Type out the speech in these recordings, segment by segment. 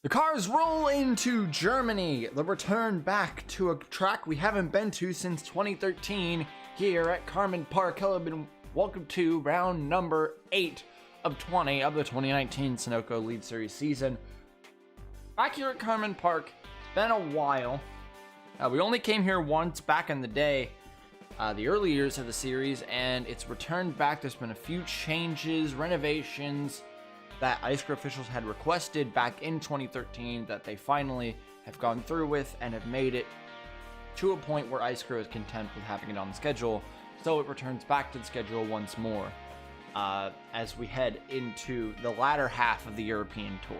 The cars roll into Germany, the return back to a track we haven't been to since 2013 here at CARmen Park. Hello, and welcome to round number 8 of 20 of the 2019 Sunoco Lead Series season. Back here at CARmen Park, it's been a while. We only came here once back in the day, the early years of the series, and it's returned back. There's been a few changes, renovations that ISCRO officials had requested back in 2013 that they finally have gone through with and have made it to a point where ISCRO is content with having it on the schedule, so it returns back to the schedule once more as we head into the latter half of the European Tour.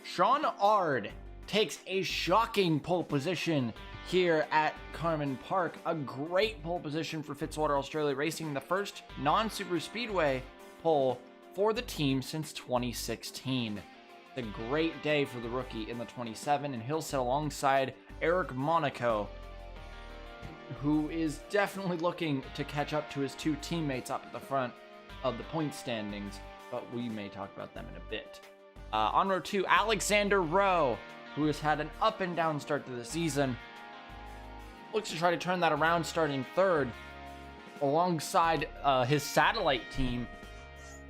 Sean Ard takes a shocking pole position here at CARmen Park, a great pole position for Fitzwater Australia Racing, the first non-super speedway pole for the team since 2016. It's a great day for the rookie in the 27, and he'll sit alongside Eric Monaco, who is definitely looking to catch up to his two teammates up at the front of the point standings, but we may talk about them in a bit. On row 2, Alexander Rowe, who has had an up and down start to the season, looks to try to turn that around, starting third alongside his satellite team,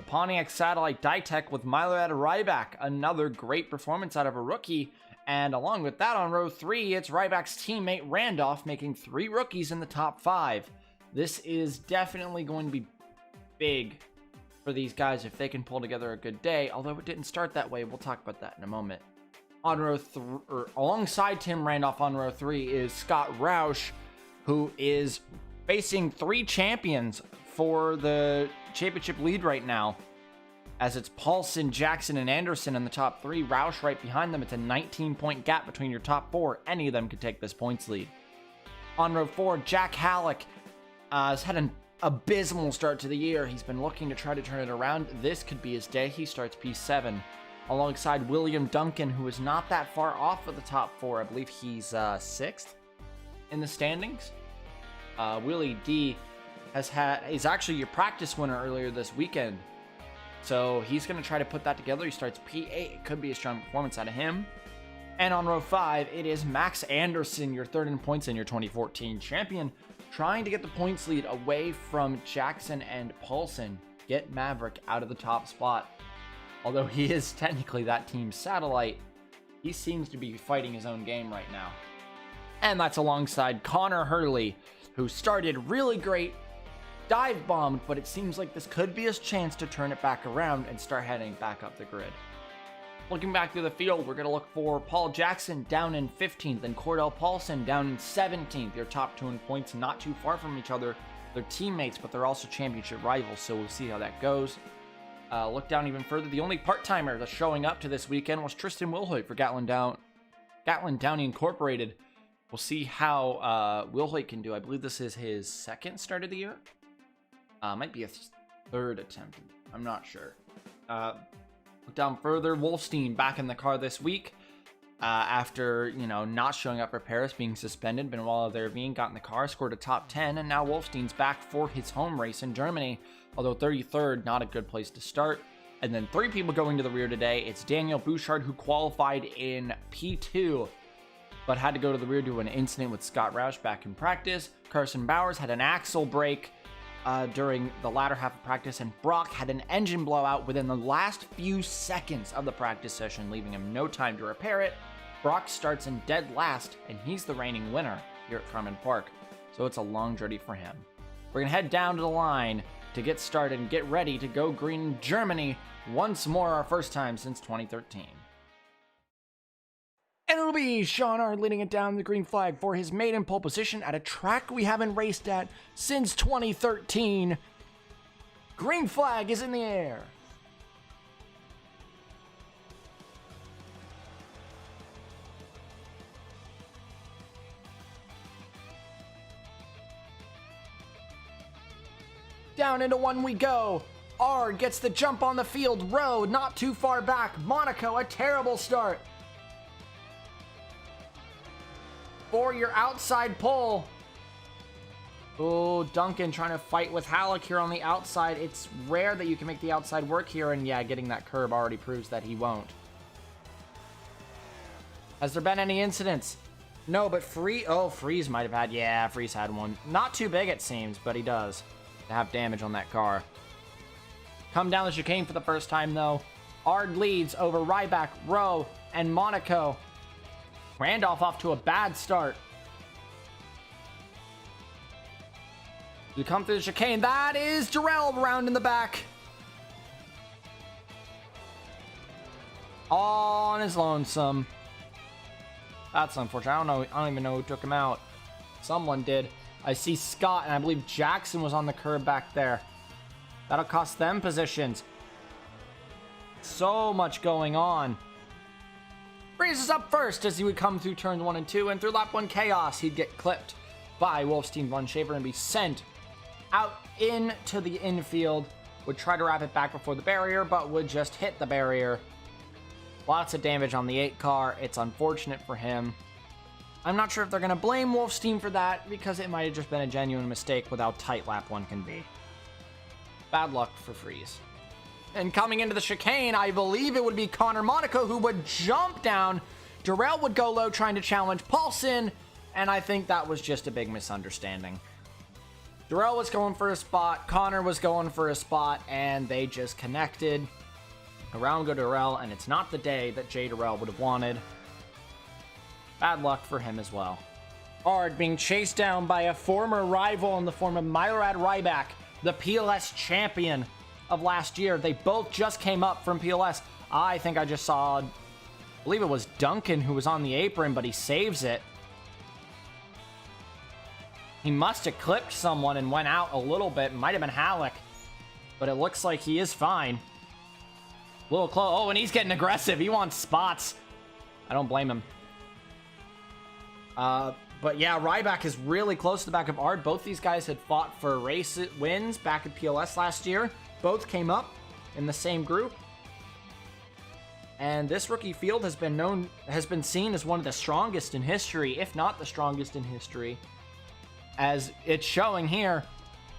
Pontiac Satellite Ditech, with Milo at Ryback. Another great performance out of a rookie. And along with that, on row 3, it's Ryback's teammate Randolph, making 3 rookies in the top 5. This is definitely going to be big for these guys if they can pull together a good day, although it didn't start that way. We'll talk about that in a moment. On row alongside Tim Randolph on row 3 is Scott Roush, who is facing 3 champions for the championship lead right now, as it's Paulson, Jackson, and Anderson in the top 3. Roush right behind them. It's a 19-point gap between your top 4. Any of them could take this points lead. On row 4, Jack Halleck has had an abysmal start to the year. He's been looking to try to turn it around. This could be his day. He starts P7 alongside William Duncan, who is not that far off of the top 4. I believe he's 6th in the standings. Willie D is actually your practice winner earlier this weekend, so he's going to try to put that together. He starts P8. It could be a strong performance out of him. And on row 5, it is Max Anderson, your third in points and your 2014 champion, trying to get the points lead away from Jackson and Paulson, get Maverick out of the top spot. Although he is technically that team's satellite, he seems to be fighting his own game right now. And that's alongside Connor Hurley, who started really great, dive bombed, but it seems like this could be his chance to turn it back around and start heading back up the grid. Looking back through the field, we're going to look for Paul Jackson down in 15th and Cordell Paulson down in 17th. Your top 2 in points, not too far from each other. They're teammates, but they're also championship rivals, so we'll see how that goes. Look down even further. The only part-timer that's showing up to this weekend was Tristan Wilhoit for Gatlin Downey Incorporated. We'll see how Wilhoit can do. I believe this is his 2nd start of the year. Might be a 3rd attempt. I'm not sure. Look down further. Wolfstein back in the car this week after, not showing up for Paris, being suspended. Been while there being got in the car, scored a top 10, and now Wolfstein's back for his home race in Germany. Although 33rd, not a good place to start. And then 3 people going to the rear today. It's Daniel Bouchard, who qualified in P2, but had to go to the rear due to an incident with Scott Roush back in practice. Carson Bowers had an axle break during the latter half of practice, and Brock had an engine blowout within the last few seconds of the practice session, leaving him no time to repair it. Brock starts in dead last, and he's the reigning winner here at CARmen Park, so it's a long journey for him. We're going to head down to the line to get started and get ready to go green in Germany once more, our first time since 2013. And it'll be Sean Ard leading it down the green flag for his maiden pole position at a track we haven't raced at since 2013. Green flag is in the air. Down into 1 we go. Ard gets the jump on the field. Rowe not too far back. Monaco, a terrible start. For your outside pole. Oh, Duncan trying to fight with Halleck here on the outside. It's rare that you can make the outside work here, and yeah, getting that curb already proves that he won't. Has there been any incidents? No, but Freeze might have had. Yeah, Freeze had one. Not too big, it seems, but he does have damage on that car. Come down the chicane for the first time, though. Ard leads over Ryback, Rowe, and Monaco. Randolph off to a bad start. You come through the chicane. That is Jarrell around in the back. All on his lonesome. That's unfortunate. I don't even know who took him out. Someone did. I see Scott, and I believe Jackson was on the curb back there. That'll cost them positions. So much going on. Freeze is up first as he would come through turns 1 and 2, and through lap 1 chaos, he'd get clipped by Wolfstein Von Schaefer and be sent out into the infield. Would try to wrap it back before the barrier, but would just hit the barrier. Lots of damage on the 8 car. It's unfortunate for him. I'm not sure if they're going to blame Wolfstein for that, because it might have just been a genuine mistake with how tight lap 1 can be. Bad luck for Freeze. And coming into the chicane, I believe it would be Connor Monaco who would jump down. Darrell would go low trying to challenge Paulson, and I think that was just a big misunderstanding. Darrell was going for a spot, Connor was going for a spot, and they just connected. Around go Darrell, and it's not the day that Jay Darrell would have wanted. Bad luck for him as well. Ard being chased down by a former rival in the form of Mylorad Ryback, the PLS champion of last year. They both just came up from PLS. I think I just saw, I believe it was Duncan who was on the apron, but he saves it. He must have clipped someone and went out a little bit. Might have been Halleck, but it looks like he is fine. A little close. Oh, and he's getting aggressive. He wants spots. I don't blame him. But yeah, Ryback is really close to the back of Ard. Both these guys had fought for race wins back at PLS last year. Both came up in the same group. And this rookie field has been seen as one of the strongest in history, if not the strongest in history. As it's showing here,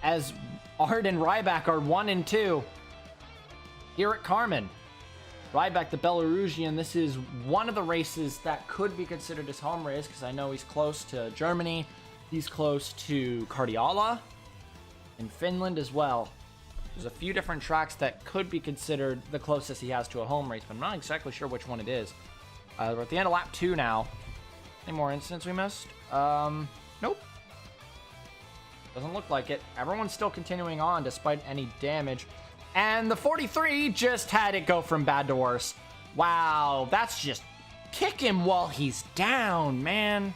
as Ard and Ryback are 1 and 2 here at CARmen. Ryback, the Belarusian, this is one of the races that could be considered his home race, because I know he's close to Germany. He's close to Kardiala in Finland as well. There's a few different tracks that could be considered the closest he has to a home race, but I'm not exactly sure which one it is. We're at the end of lap 2 now. Any more incidents we missed? Nope. Doesn't look like it. Everyone's still continuing on despite any damage. And the 43 just had it go from bad to worse. Wow, that's just... Kick him while he's down, man.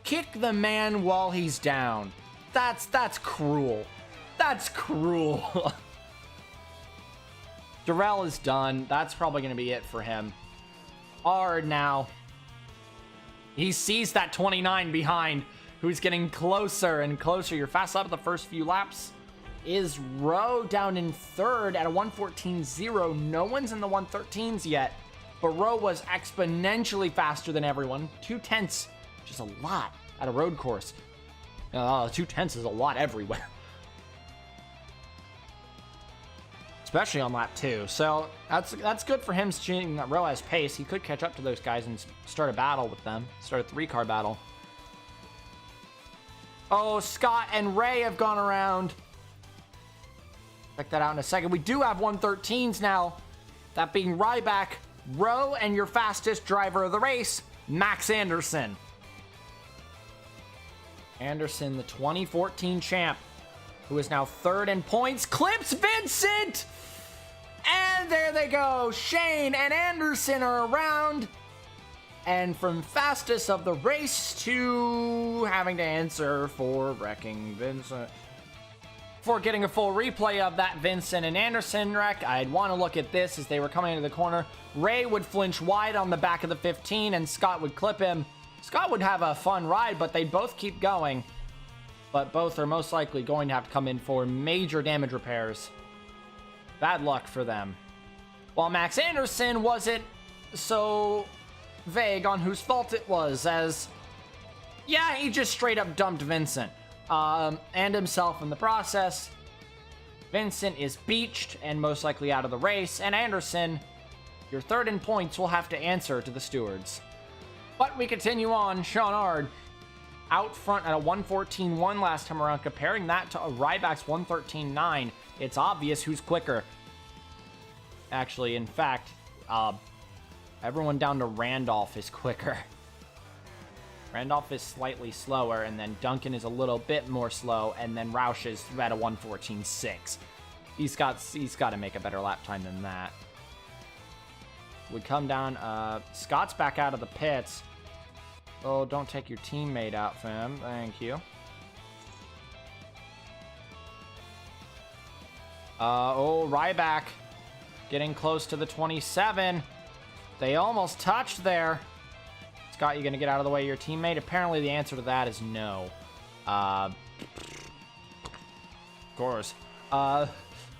Kick the man while he's down. That's cruel. That's cruel. Darrell is done. That's probably going to be it for him. Ard now. He sees that 29 behind, who's getting closer and closer. You're fast up the first few laps. Is Rowe down in third at a 1:14.0. No one's in the 1:13s yet, but Rowe was exponentially faster than everyone. 2/10, which is a lot at a road course. 2/10 is a lot everywhere, especially on lap 2. So that's good for him, seeing that Rowe has pace. He could catch up to those guys and start a battle with them, start a 3-car battle. Oh, Scott and Ray have gone around. Check that out in a second. We do have 1:13s now. That being Ryback, Rowe, and your fastest driver of the race, Max Anderson. Anderson, the 2014 champ, who is now third in points, clips Vincent! And there they go. Shane and Anderson are around. And from fastest of the race to having to answer for wrecking Vincent. Before getting a full replay of that Vincent and Anderson wreck, I'd want to look at this as they were coming into the corner. Ray would flinch wide on the back of the 15, and Scott would clip him. Scott would have a fun ride, but they'd both keep going. But both are most likely going to have to come in for major damage repairs. Bad luck for them. While Max Anderson wasn't so vague on whose fault it was, as, yeah, he just straight up dumped Vincent. And himself in the process. Vincent is beached and most likely out of the race, and Anderson Your third in points will have to answer to the stewards. But we continue on. Sean Ard out front at a 114.1 last time around. Comparing that to a Ryback's 113.9, it's obvious who's quicker. Actually, in fact, everyone down to Randolph is quicker. Randolph is slightly slower, and then Duncan is a little bit more slow, and then Roush is at a 114.6. He's got to make a better lap time than that. We come down. Scott's back out of the pits. Oh, don't take your teammate out, fam. Thank you. Oh, Ryback getting close to the 27. They almost touched there. Scott, you gonna get out of the way of your teammate? Apparently the answer to that is no. Of course. I'll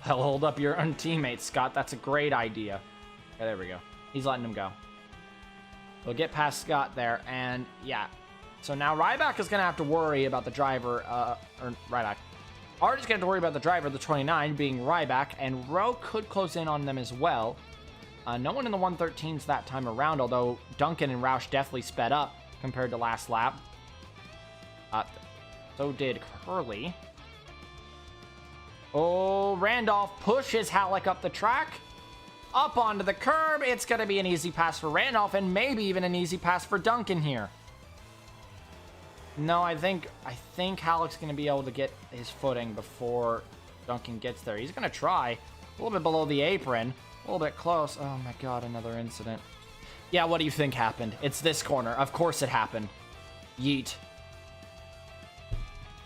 hold up your own teammate, Scott. That's a great idea. Okay, there we go. He's letting him go. We'll get past Scott there, and yeah. So now Ryback is gonna have to worry about the driver, or Ryback. Art is gonna have to worry about the driver, the 29, being Ryback, and Rowe could close in on them as well. No one in the 113s that time around, although Duncan and Roush definitely sped up compared to last lap. So did Curly. Oh, Randolph pushes Halleck up the track. Up onto the curb. It's going to be an easy pass for Randolph, and maybe even an easy pass for Duncan here. No, I think Halleck's going to be able to get his footing before Duncan gets there. He's going to try. A little bit below the apron. A little bit close. Oh my god, another incident. Yeah, what do you think happened? It's this corner. Of course it happened. Yeet.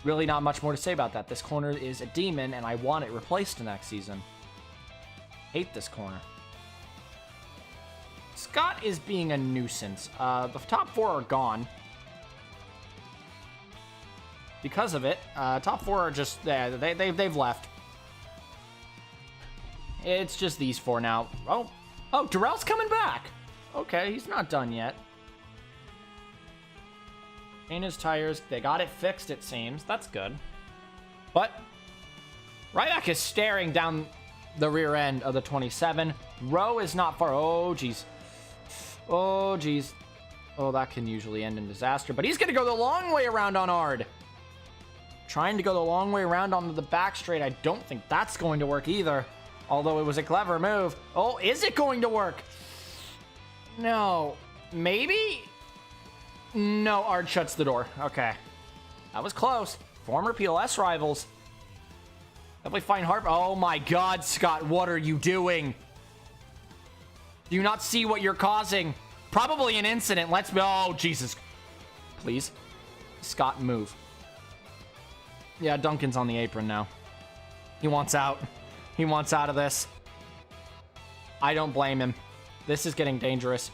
Really not much more to say about that. This corner is a demon, and I want it replaced next season. Hate this corner. Scott is being a nuisance. The top four are gone. Because of it, top four are just... they've left. It's just these four now. Oh, Darrell's coming back. Okay, he's not done yet. Change his tires. They got it fixed, it seems. That's good. But Ryback is staring down the rear end of the 27. Rowe is not far. Oh, jeez. Oh, jeez. Oh, that can usually end in disaster. But he's going to go the long way around on Ard. Trying to go the long way around onto the back straight. I don't think that's going to work either. Although it was a clever move. Oh, is it going to work? No. Maybe? No, Ard shuts the door. Okay. That was close. Former PLS rivals. Definitely find Harp. Oh my god, Scott, what are you doing? Do you not see what you're causing? Probably an incident. Let's... Oh, Jesus. Please. Scott, move. Yeah, Duncan's on the apron now. He wants out. He wants out of this. I don't blame him. This is getting dangerous.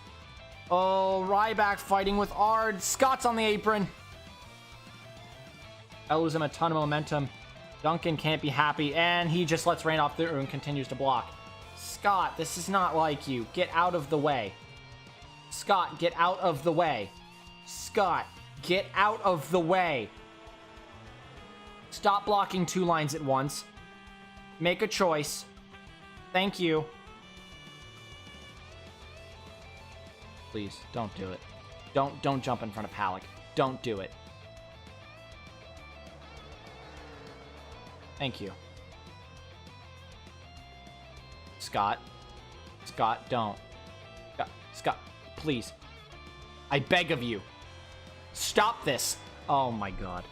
Oh, Ryback fighting with Ard. Scott's on the apron. I lose him a ton of momentum. Duncan can't be happy, and he just lets Randolph through and continues to block. Scott, this is not like you. Get out of the way. Scott, get out of the way. Scott, get out of the way. Stop blocking two lines at once. Make a choice. Thank you. Please, don't do it. Don't jump in front of Halleck. Don't do it. Thank you. Scott. Scott, don't. Scott, please. I beg of you. Stop this. Oh my god.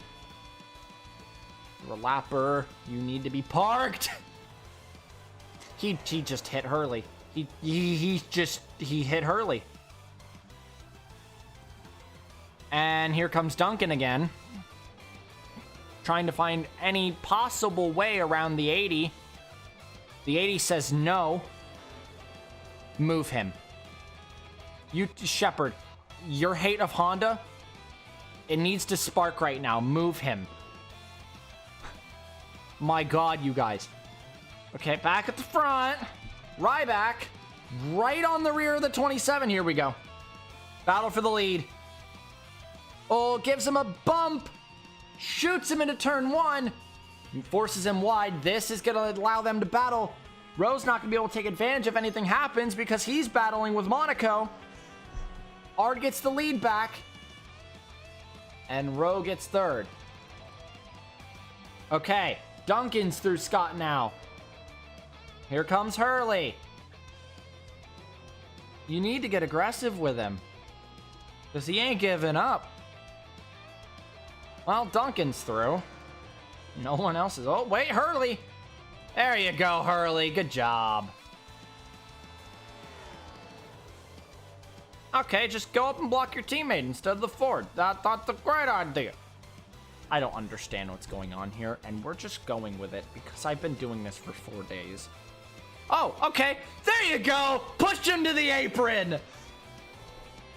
You're a lapper. You need to be parked. He just hit Hurley. He hit Hurley. And here comes Duncan again. Trying to find any possible way around the 80. The 80 says no. Move him. You, Shepard, your hate of Honda, it needs to spark right now. Move him. My god, you guys. Okay, back at the front. Ryback, right on the rear of the 27. Here we go. Battle for the lead. Oh, gives him a bump. Shoots him into turn one. Forces him wide. This is going to allow them to battle. Rowe's not going to be able to take advantage if anything happens because he's battling with Monaco. Ard gets the lead back. And Rowe gets third. Okay, Duncan's through Scott now. Here comes Hurley. You need to get aggressive with him. Because he ain't giving up. Well, Duncan's through. No one else is. Oh, wait, Hurley. There you go, Hurley. Good job. Okay, just go up and block your teammate instead of the Ford. That's a great idea. I don't understand what's going on here, and we're just going with it because I've been doing this for 4 days. Oh, okay. There you go. Pushed him to the apron.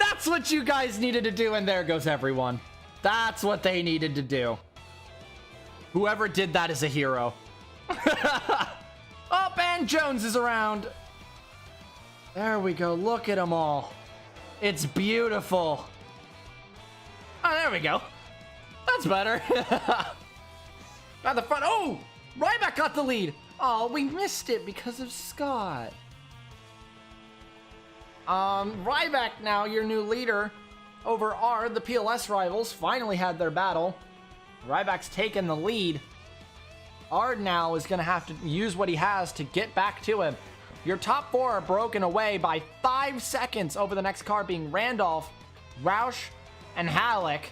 That's what you guys needed to do, and there goes everyone. That's what they needed to do. Whoever did that is a hero. Oh, and Jones is around. There we go. Look at them all. It's beautiful. Oh, there we go. That's better. At the front. Oh, Ryback got the lead. Oh, we missed it because of Scott. Ryback now, your new leader over Ard. The PLS rivals finally had their battle. Ryback's taken the lead. Ard now is going to have to use what he has to get back to him. Your top four are broken away by 5 seconds over the next car being Randolph, Roush, and Halleck.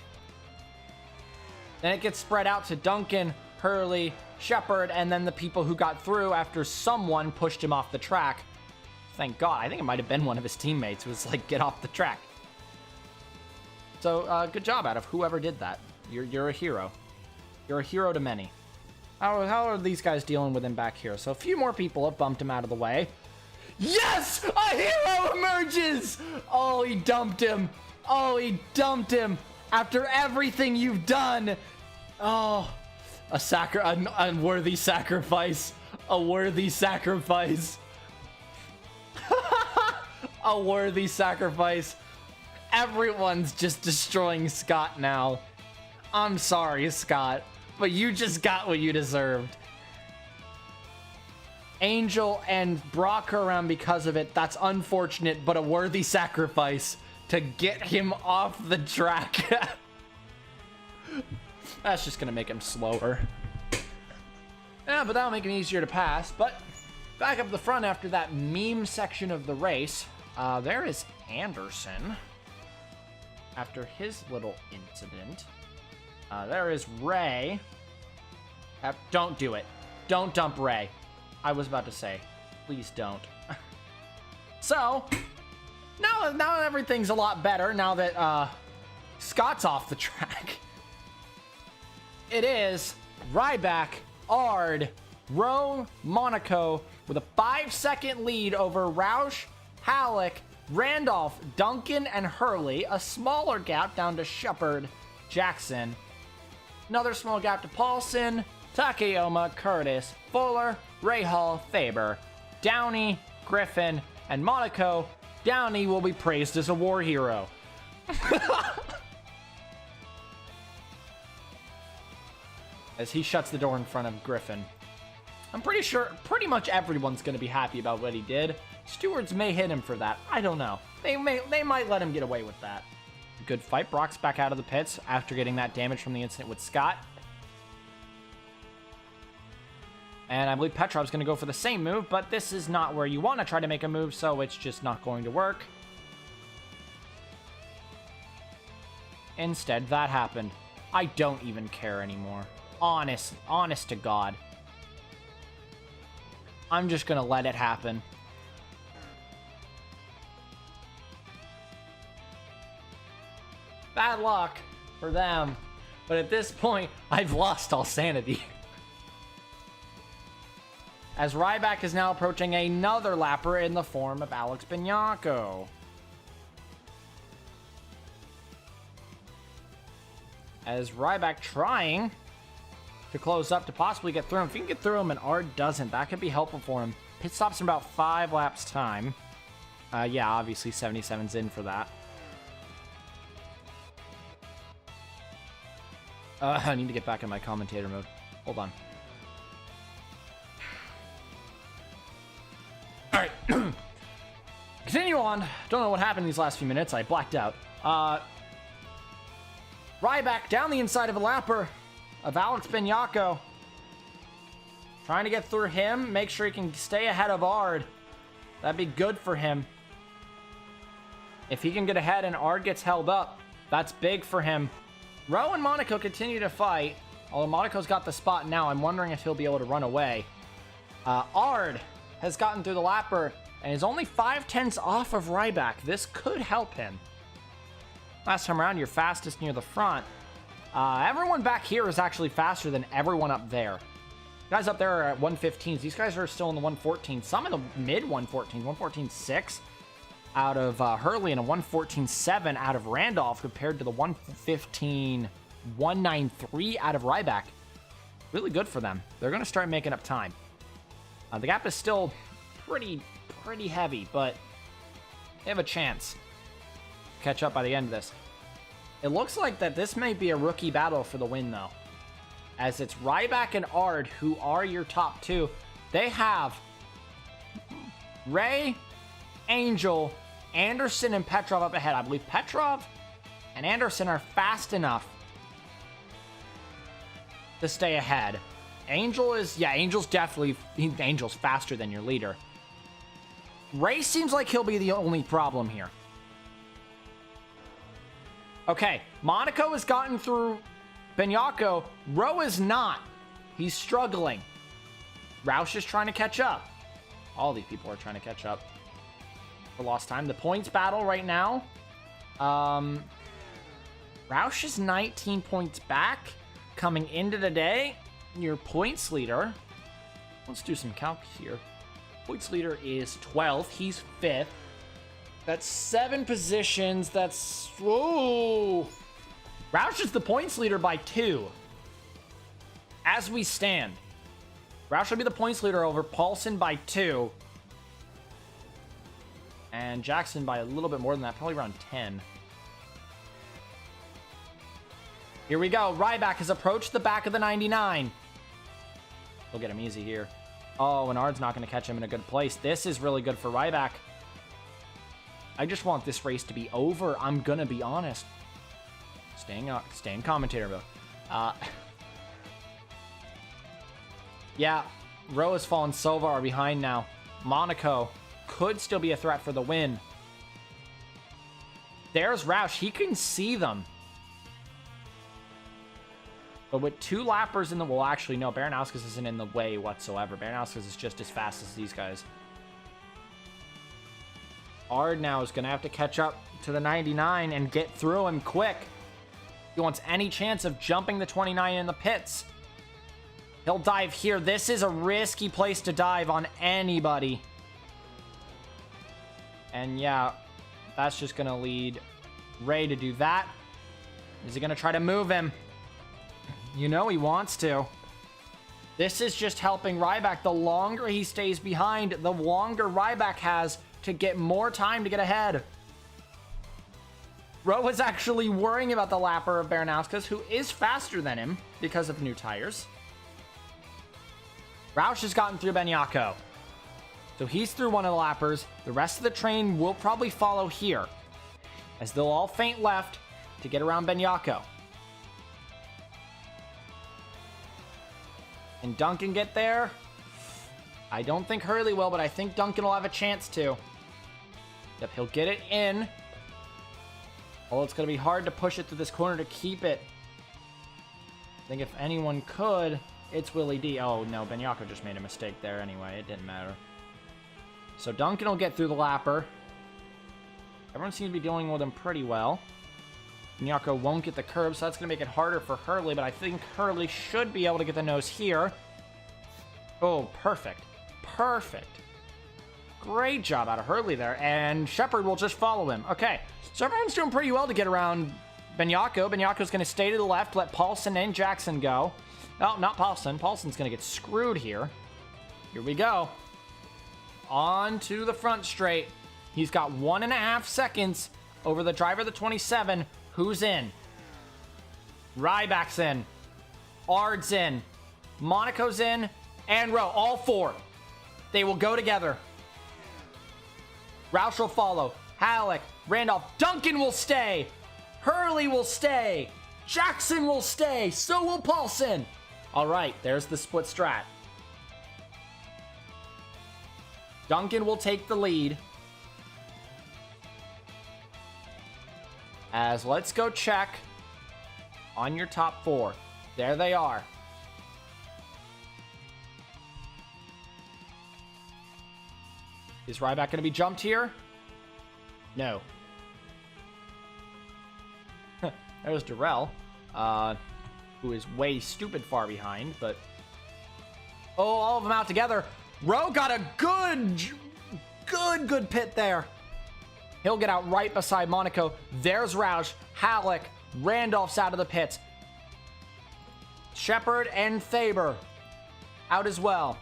Then it gets spread out to Duncan, Hurley, Shepard, and then the people who got through after someone pushed him off the track. Thank God. I think it might have been one of his teammates who was like, get off the track. So, good job out of whoever did that. You're a hero. You're a hero to many. How are these guys dealing with him back here? So a few more people have bumped him out of the way. Yes! A hero emerges! Oh, he dumped him. Oh, he dumped him. After everything you've done. Oh, an unworthy sacrifice. A worthy sacrifice. A worthy sacrifice. Everyone's just destroying Scott now. I'm sorry, Scott, but you just got what you deserved. Angel and Brock are around because of it. That's unfortunate, but a worthy sacrifice to get him off the track. That's just gonna make him slower. Yeah, but that'll make him easier to pass. But back up the front after that meme section of the race, there is Anderson. After his little incident. There is Ray. Don't do it. Don't dump Ray. I was about to say, please don't. So, now everything's a lot better now that Scott's off the track. It is Ryback, Ard, Rowe, Monaco with a 5-second lead over Roush, Halleck, Randolph, Duncan, and Hurley. A smaller gap down to Shepard, Jackson. Another small gap to Paulson, Takayama, Curtis, Fuller, Rahal, Faber, Downey, Griffin, and Monaco. Downey will be praised as a war hero. As he shuts the door in front of Griffin. I'm pretty sure pretty much everyone's going to be happy about what he did. Stewards may hit him for that. I don't know. They might let him get away with that. Good fight. Brock's back out of the pits after getting that damage from the incident with Scott. And I believe Petrov's going to go for the same move, but this is not where you want to try to make a move, so it's just not going to work. Instead, that happened. I don't even care anymore. Honest to God. I'm just going to let it happen. Bad luck for them. But at this point, I've lost all sanity. As Ryback is now approaching another lapper in the form of Alex Bignacco. As Ryback trying to close up to possibly get through him. If he can get through him and Ard doesn't, that could be helpful for him. Pit stops in about 5 laps time. Yeah, obviously 77's in for that. I need to get back in my commentator mode. Hold on. Continue on. Don't know what happened these last few minutes. I blacked out. Ryback down the inside of a lapper of Alex Benyako. Trying to get through him. Make sure he can stay ahead of Ard. That'd be good for him. If he can get ahead and Ard gets held up, that's big for him. Rowe and Monaco continue to fight. Although Monaco's got the spot now, I'm wondering if he'll be able to run away. Ard has gotten through the lapper and is only 5/10 off of Ryback. This could help him. Last time around, you're fastest near the front. Everyone back here is actually faster than everyone up there. Guys up there are at 115s. These guys are still in the 114s. Some in the mid 114s. 114.6 out of Hurley and a 114.7 out of Randolph compared to the 115.193 out of Ryback. Really good for them. They're going to start making up time. The gap is still pretty heavy, but they have a chance to catch up by the end of this. It looks like that this may be a rookie battle for the win, though, as it's Ryback and Ard who are your top two. They have Ray, Angel, Anderson, and Petrov up ahead. I believe Petrov and Anderson are fast enough to stay ahead. Angel's definitely, Angel's faster than your leader. Ray seems like he'll be the only problem here. Okay, Monaco has gotten through Benyako. Rowe is not. He's struggling. Roush is trying to catch up. All these people are trying to catch up for lost time. The points battle right now. Roush is 19 points back coming into the day. Your points leader. Let's do some calc here. Points leader is 12th. He's 5th. That's 7 positions. That's... Whoa! Roush is the points leader by 2. As we stand. Roush will be the points leader over Paulson by 2. And Jackson by a little bit more than that. Probably around 10. Here we go. Ryback has approached the back of the 99. We'll get him easy here. Oh, and Ard's not going to catch him in a good place. This is really good for Ryback. I just want this race to be over. I'm going to be honest. Staying commentator mode. Yeah, Rowe has fallen so far behind now. Monaco could still be a threat for the win. There's Roush. He can see them. But with 2 lappers in the... Well, actually, no. Baranowskis isn't in the way whatsoever. Baranowskis is just as fast as these guys. Ard now is going to have to catch up to the 99 and get through him quick. He wants any chance of jumping the 29 in the pits. He'll dive here. This is a risky place to dive on anybody. And yeah, that's just going to lead Ray to do that. Is he going to try to move him? You know he wants to. This is just helping Ryback. The longer he stays behind, the longer Ryback has to get more time to get ahead. Rowe was actually worrying about the lapper of Baranowskis, who is faster than him because of new tires. Roush has gotten through Benyako. So he's through one of the lappers. The rest of the train will probably follow here, as they'll all feint left to get around Benyako. Can Duncan get there? I don't think Hurley will, but I think Duncan will have a chance to. Yep, he'll get it in. Well, it's going to be hard to push it through this corner to keep it. I think if anyone could, it's Willie D. Oh, no, Benyako just made a mistake there anyway. It didn't matter. So Duncan will get through the lapper. Everyone seems to be dealing with him pretty well. Benyako won't get the curb, so that's going to make it harder for Hurley, but I think Hurley should be able to get the nose here. Oh, perfect. Perfect. Great job out of Hurley there, and Shepard will just follow him. Okay, so everyone's doing pretty well to get around Benyako. Benyako's going to stay to the left, let Paulson and Jackson go. No, not Paulson. Paulson's going to get screwed here. Here we go. On to the front straight. He's got 1.5 seconds over the driver of the 27. Who's in? Ryback's in. Ard's in. Monaco's in. And Rowe. All 4. They will go together. Roush will follow. Halleck, Randolph, Duncan will stay. Hurley will stay. Jackson will stay. So will Paulson. All right, there's the split strat. Duncan will take the lead. As let's go check on your top 4. There they are. Is Ryback going to be jumped here? No. There's Darrell, who is way stupid far behind, but... Oh, all of them out together. Rowe got a good pit there. He'll get out right beside Monaco. There's Roush, Halleck, Randolph's out of the pits. Shepard and Faber out as well.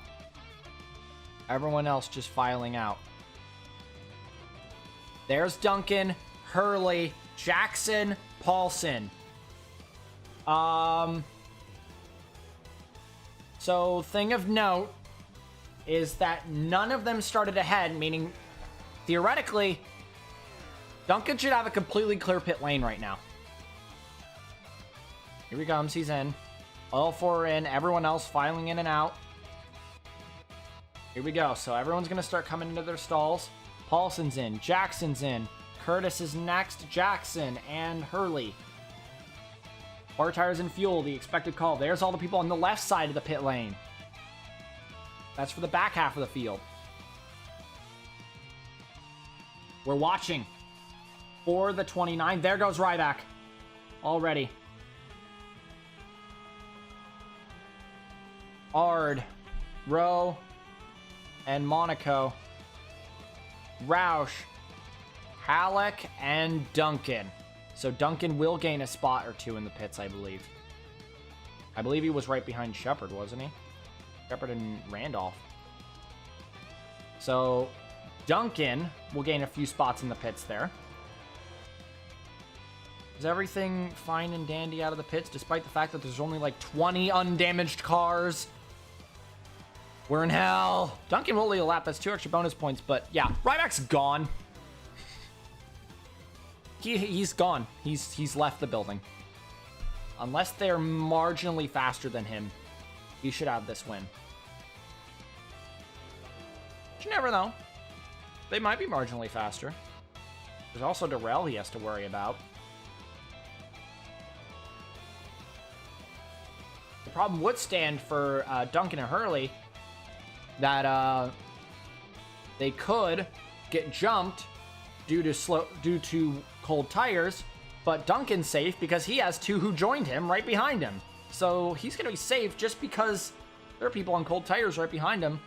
Everyone else just filing out. There's Duncan, Hurley, Jackson, Paulson. So thing of note is that none of them started ahead, meaning theoretically, Duncan should have a completely clear pit lane right now. Here he comes, he's in. All 4 are in, everyone else filing in and out. Here we go. So everyone's going to start coming into their stalls. Paulson's in. Jackson's in. Curtis is next. Jackson and Hurley. Bar tires and fuel, the expected call. There's all the people on the left side of the pit lane. That's for the back half of the field. We're watching for the 29. There goes Ryback already. Ard, Rowe, and Monaco, Roush, Halleck, and Duncan. So Duncan will gain a spot or 2 in the pits, I believe. I believe he was right behind Shepard, wasn't he? Shepard and Randolph. So Duncan will gain a few spots in the pits there. Is everything fine and dandy out of the pits, despite the fact that there's only like 20 undamaged cars? We're in hell. Duncan will lead a lap. That's 2 extra bonus points, but yeah, Ryback's gone. He's gone. He's left the building. Unless they're marginally faster than him, he should have this win. But you never know. They might be marginally faster. There's also Darrell he has to worry about. The problem would stand for Duncan and Hurley that they could get jumped due to cold tires, but Duncan's safe because he has 2 who joined him right behind him. So he's going to be safe just because there are people on cold tires right behind him.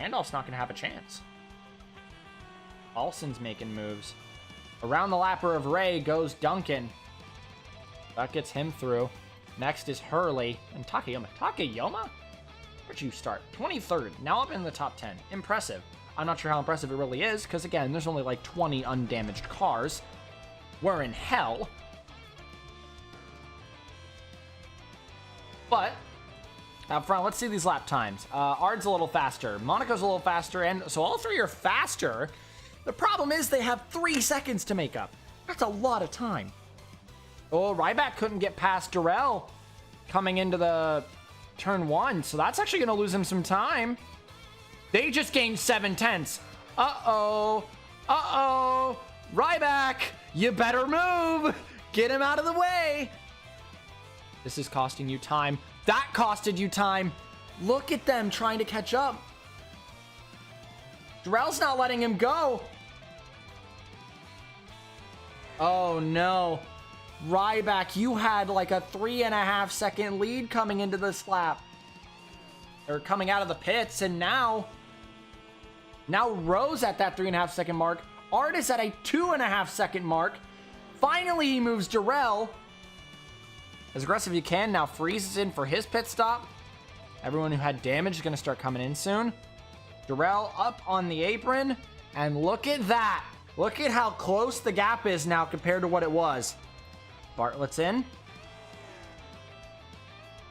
Randolph's not going to have a chance. Paulson's making moves. Around the lapper of Ray goes Duncan. That gets him through. Next is Hurley and Takayama. Takayama? Where'd you start? 23rd. Now up in the top 10. Impressive. I'm not sure how impressive it really is, because again, there's only like 20 undamaged cars. We're in hell. But up front, let's see these lap times. Ard's a little faster. Monaco's a little faster, and so all 3 are faster. The problem is they have 3 seconds to make up. That's a lot of time. Oh, Ryback couldn't get past Darrell coming into the turn 1, so that's actually going to lose him some time. They just gained 7 tenths. Uh-oh. Uh-oh. Ryback, you better move. Get him out of the way. This is costing you time. That costed you time. Look at them trying to catch up. Darrell's not letting him go. Oh, no. Ryback, you had like a 3.5 second lead coming into this lap. Or coming out of the pits, and now Rowe's at that 3.5 second mark. Ard is at a 2.5 second mark. Finally, he moves Darrell. As aggressive as you can. Now freezes in for his pit stop. Everyone who had damage is going to start coming in soon. Darrell up on the apron. And look at that. Look at how close the gap is now compared to what it was. Bartlett's in.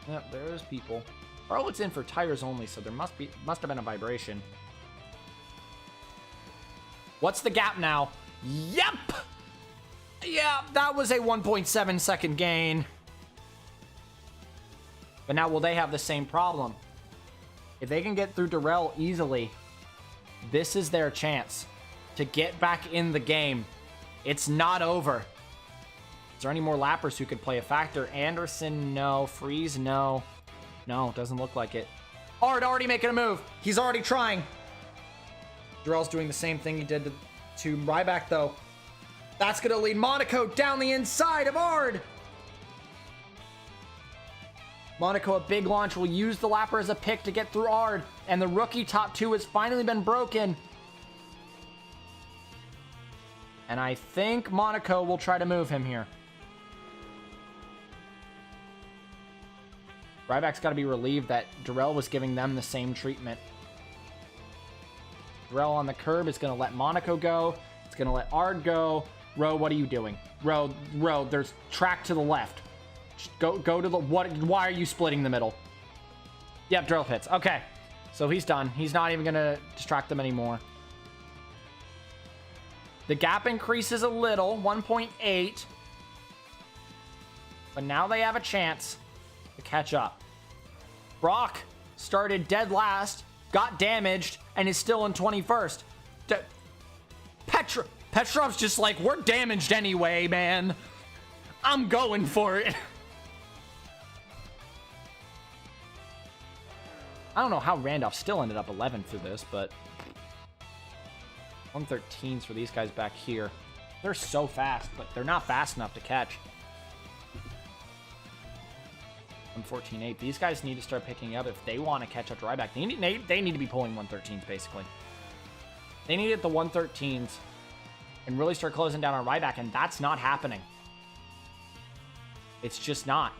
Yep, there's people. Bartlett's in for tires only, so there must have been a vibration. What's the gap now? Yep! Yeah, that was a 1.7 second gain. But now will they have the same problem? If they can get through Darrell easily, this is their chance to get back in the game. It's not over. Is there any more lappers who could play a factor? Anderson, no. Freeze, no. No, doesn't look like it. Ard already making a move. He's already trying. Darrell's doing the same thing he did to Ryback, though. That's going to lead Monaco down the inside of Ard. Monaco, a big launch, will use the lapper as a pick to get through Ard. And the rookie top two has finally been broken. And I think Monaco will try to move him here. Ryback's got to be relieved that Darrell was giving them the same treatment. Darrell on the curb is going to let Monaco go. It's going to let Ard go. Ro, what are you doing? Ro, there's track to the left. Just go to the... Why are you splitting the middle? Yep, Darrell hits. Okay. So he's done. He's not even going to distract them anymore. The gap increases a little, 1.8. But now they have a chance to catch up. Brock started dead last, got damaged, and is still in 21st. Petrov's just like, we're damaged anyway, man. I'm going for it. I don't know how Randolph still ended up 11 through this, but 113s for these guys back here. They're so fast, but they're not fast enough to catch. 114.8. These guys need to start picking up if they want to catch up to Ryback. They need to be pulling 113s, basically. They need to get the 113s and really start closing down on Ryback, and that's not happening. It's just not.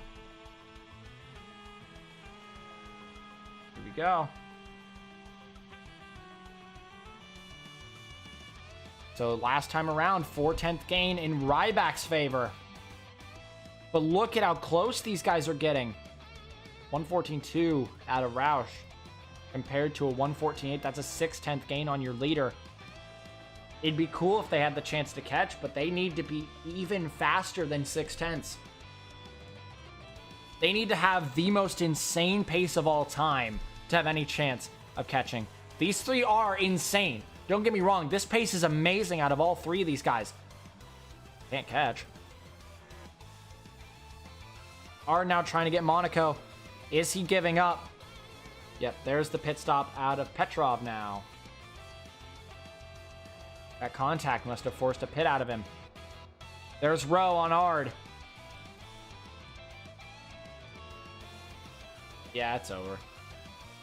Here we go. So last time around, 4/10 gain in Ryback's favor. But look at how close these guys are getting. 114.2 out of Roush compared to a 114.8. That's a 6/10 gain on your leader. It'd be cool if they had the chance to catch, but they need to be even faster than 6/10. They need to have the most insane pace of all time to have any chance of catching. These three are insane. Don't get me wrong. This pace is amazing out of all three of these guys. Can't catch. Are now trying to get Monaco. Is he giving up? Yep, there's the pit stop out of Petrov now. That contact must have forced a pit out of him. There's Rowe on Ard. Yeah, it's over.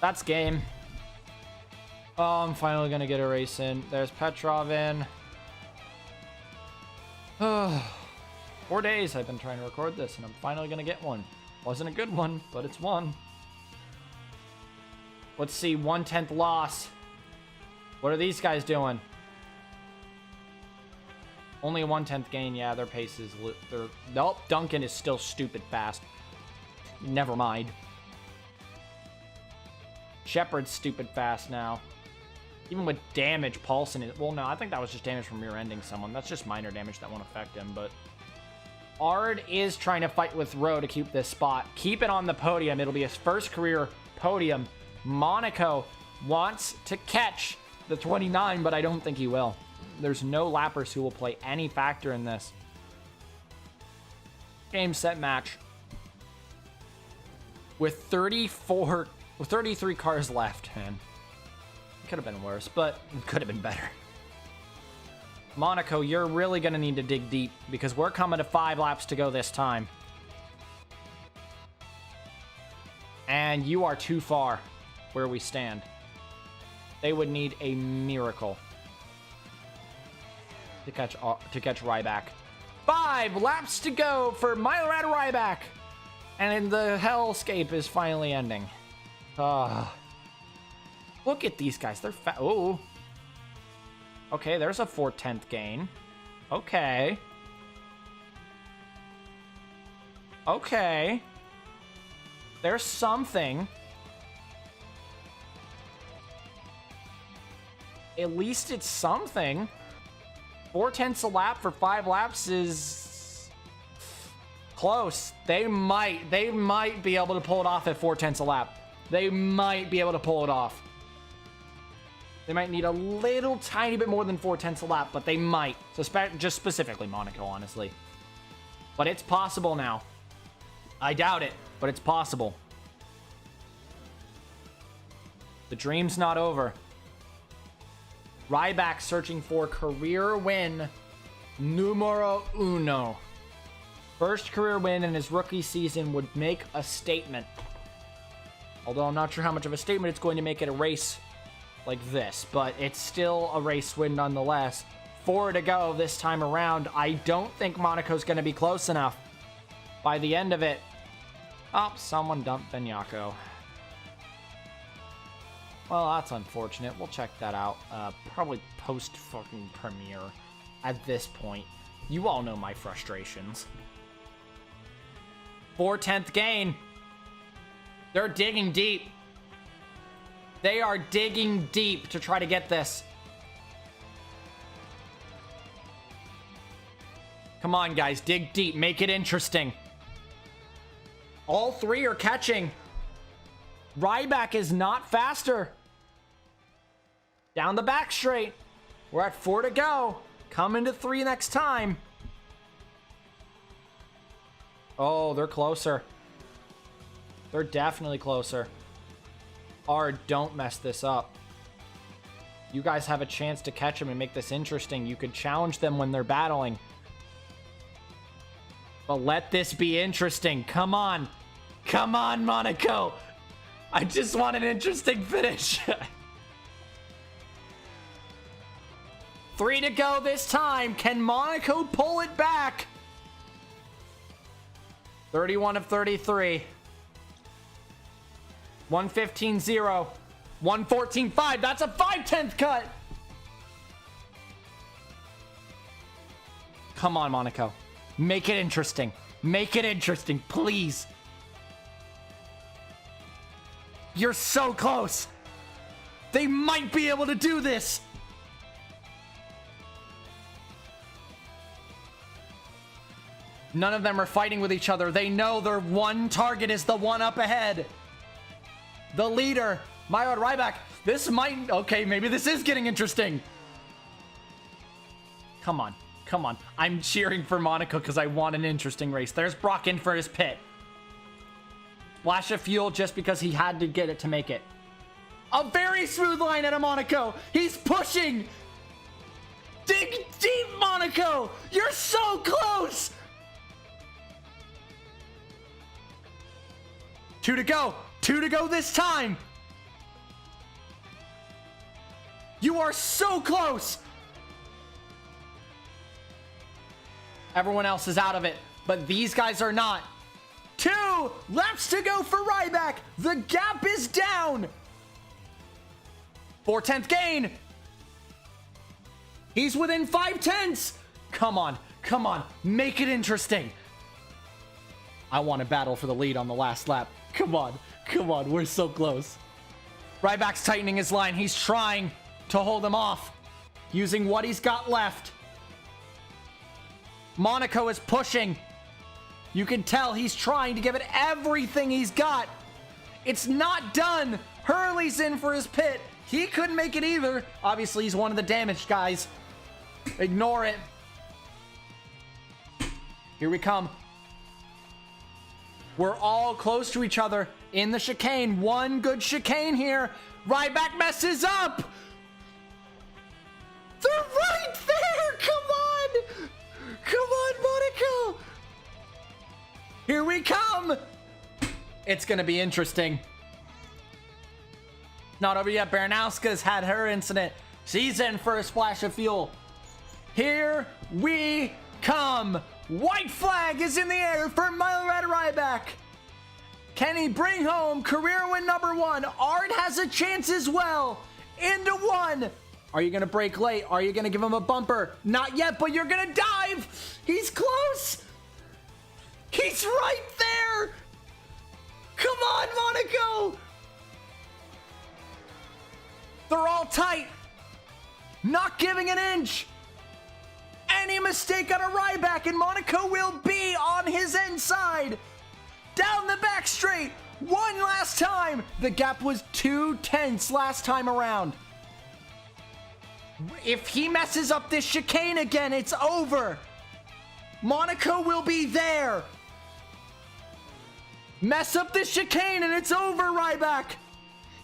That's game. Oh, I'm finally going to get a race in. There's Petrov in. 4 days I've been trying to record this, and I'm finally going to get one. Wasn't a good one, but it's one. Let's see, 1/10 loss. What are these guys doing? Only a 1/10 gain. Yeah, their pace is... Nope, Duncan is still stupid fast. Never mind. Shepard's stupid fast now. Even with damage, Paulson is... Well, no, I think that was just damage from rear-ending someone. That's just minor damage that won't affect him, but... Ard is trying to fight with Rowe to keep this spot. Keep it on the podium. It'll be his first career podium. Monaco wants to catch the 29, but I don't think he will. There's no lappers who will play any factor in this. Game, set, match. With 33 cars left, man. Could have been worse, but it could have been better. Monaco, you're really going to need to dig deep because we're coming to 5 laps to go this time. And you are too far where we stand. They would need a miracle to catch Ryback. 5 laps to go for Milorad Ryback. And the hellscape is finally ending. Look at these guys. They're fat. Oh. Okay, there's a 4/10 gain. Okay. Okay. There's something. At least it's something. 4/10 a lap for 5 laps is close. They might be able to pull it off at 4/10 a lap. They might be able to pull it off. They might need a little tiny bit more than 4/10 a lap, but they might. So just specifically Monaco, honestly. But it's possible now. I doubt it, but it's possible. The dream's not over. Ryback searching for career win numero uno. First career win in his rookie season would make a statement. Although I'm not sure how much of a statement it's going to make at a race like this, but it's still a race win nonetheless. 4 to go this time around. I don't think Monaco's going to be close enough by the end of it. Oh, someone dumped Benyako. Well, that's unfortunate. We'll check that out. Probably post fucking premiere at this point. You all know my frustrations. 4/10 gain. They're digging deep. They are digging deep to try to get this. Come on, guys. Dig deep. Make it interesting. All 3 are catching. Ryback is not faster. Down the back straight. We're at 4 to go. Coming to 3 next time. Oh, they're closer. They're definitely closer. Don't mess this up. You guys have a chance to catch them and make this interesting. You could challenge them when they're battling. But let this be interesting. Come on. Come on, Monaco. I just want an interesting finish. 3 to go this time. Can Monaco pull it back? 31 of 33. 115.0. 114.5. That's a 5/10 cut. Come on, Monaco. Make it interesting. Make it interesting, please. You're so close. They might be able to do this. None of them are fighting with each other. They know their one target is the one up ahead. The leader, Maillard Ryback. This might... Okay, maybe this is getting interesting. Come on. Come on. I'm cheering for Monaco because I want an interesting race. There's Brock in for his pit. Splash of fuel just because he had to get it to make it. A very smooth line out of Monaco. He's pushing. Dig deep, Monaco. You're so close. 2 to go. 2 to go this time. You are so close. Everyone else is out of it, but these guys are not. 2 laps to go for Ryback. The gap is down. 4/10 gain. He's within 5/10. Come on. Come on. Make it interesting. I want to battle for the lead on the last lap. Come on. Come on. We're so close. Ryback's tightening his line. He's trying to hold him off using what he's got left. Monaco is pushing. You can tell he's trying to give it everything he's got. It's not done. Hurley's in for his pit. He couldn't make it either. Obviously, he's one of the damaged guys. Ignore it. Here we come. We're all close to each other in the chicane. One good chicane here. Ryback messes up. They're right there. Come on. Come on, Monaco. Here we come. It's going to be interesting. Not over yet. Baranowska's had her incident. She's in for a splash of fuel. Here we come. White flag is in the air for Maillard Ryback. Can he bring home career win number 1? Ard has a chance as well. Into 1. Are you going to break late? Are you going to give him a bumper? Not yet, but you're going to dive. He's close. He's right there. Come on, Monaco. They're all tight. Not giving an inch. mistake on a Ryback, and Monaco will be on his inside. Down the back straight. One last time. The gap was 2/10 last time around. If he messes up this chicane again, it's over. Monaco will be there. Mess up this chicane and it's over, Ryback.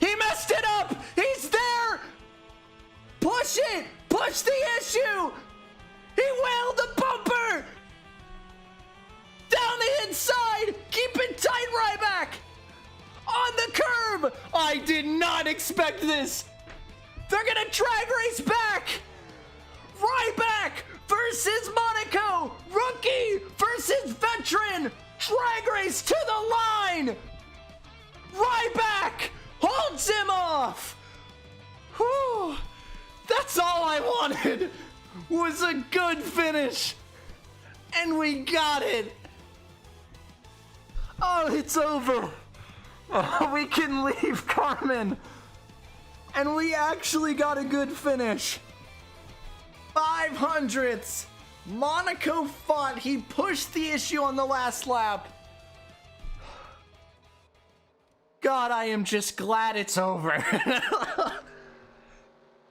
He messed it up. He's there. Push it. Push the issue. He whaled the bumper. Down the inside. Keep it tight, Ryback. On the curb. I did not expect this. They're going to drag race back. Ryback versus Monaco. Rookie versus veteran. Drag race to the line. Ryback holds him off. Whew. That's all I wanted. Was a good finish. And we got it. Oh, it's over. Oh, we can leave CARmen. And we actually got a good finish. 500ths. Monaco fought. He pushed the issue on the last lap. God, I am just glad it's over.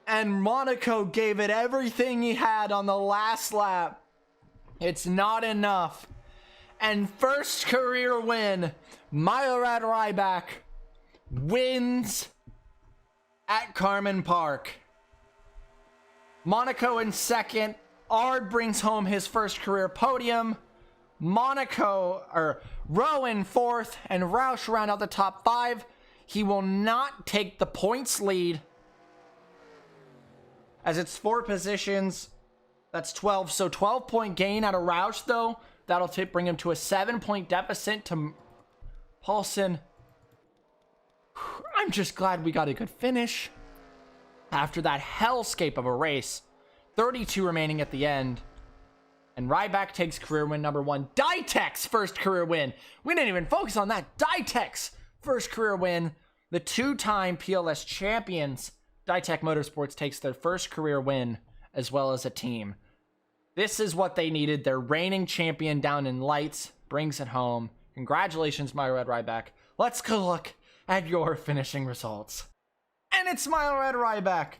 And Monaco gave it everything he had on the last lap. It's not enough. And first career win, Majorad Ryback wins at CARmen Park. Monaco in second. Ard brings home his first career podium. Rowe in fourth, and Roush round out the top 5. He will not take the points lead, as it's 4 positions. That's 12. So 12-point gain out of Roush, though. That'll bring him to a 7-point deficit to Paulson. I'm just glad we got a good finish after that hellscape of a race. 32 remaining at the end. And Ryback takes career win number 1. Ditech's first career win. We didn't even focus on that. Ditech's first career win. The 2-time PLS champions, Ditech Motorsports, takes their first career win as well as a team. This is what they needed. Their reigning champion down in lights brings it home. Congratulations, Majorad Ryback. Let's go look at your finishing results. And it's Majorad Ryback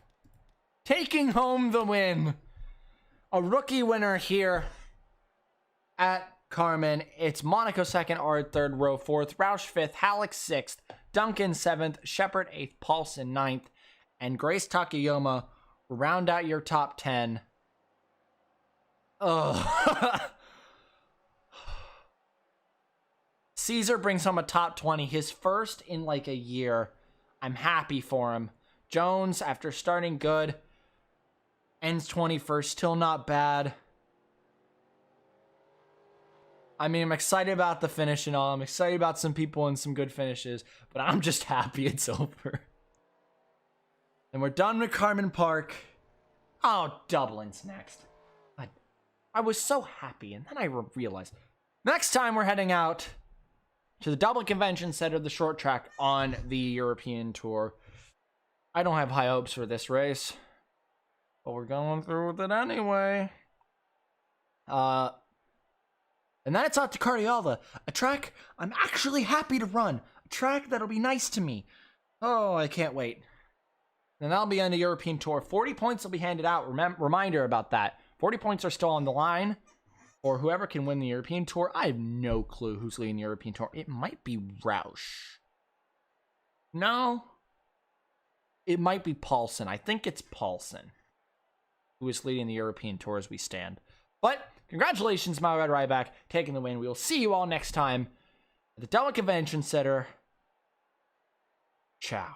taking home the win. A rookie winner here at CARmen. It's Monaco 2nd, Ard 3rd, Rowe 4th, Roush 5th, Halleck 6th, Duncan 7th, Shepard 8th, Paulson 9th, and Grace Takayama round out your top 10. Ugh. Caesar brings home a top 20, his first in like a year. I'm happy for him. Jones, after starting good, ends 21st, still not bad. I mean, I'm excited about the finish and all. I'm excited about some people and some good finishes, but I'm just happy it's over. And we're done with CARmen Park. Oh, Dublin's next. I was so happy, and then I realized. Next time we're heading out to the Dublin Convention Center, the short track on the European Tour. I don't have high hopes for this race, but we're going through with it anyway. And then it's out to Cardiala, a track I'm actually happy to run. A track that'll be nice to me. Oh, I can't wait. And that'll be on the European Tour. 40 points will be handed out. Reminder about that. 40 points are still on the line, or whoever can win the European Tour. I have no clue who's leading the European Tour. It might be Roush. No. It might be Paulson. I think it's Paulson who is leading the European Tour as we stand. But congratulations, Majorad Ryback, taking the win. We will see you all next time at the Dublin Convention Center. Ciao.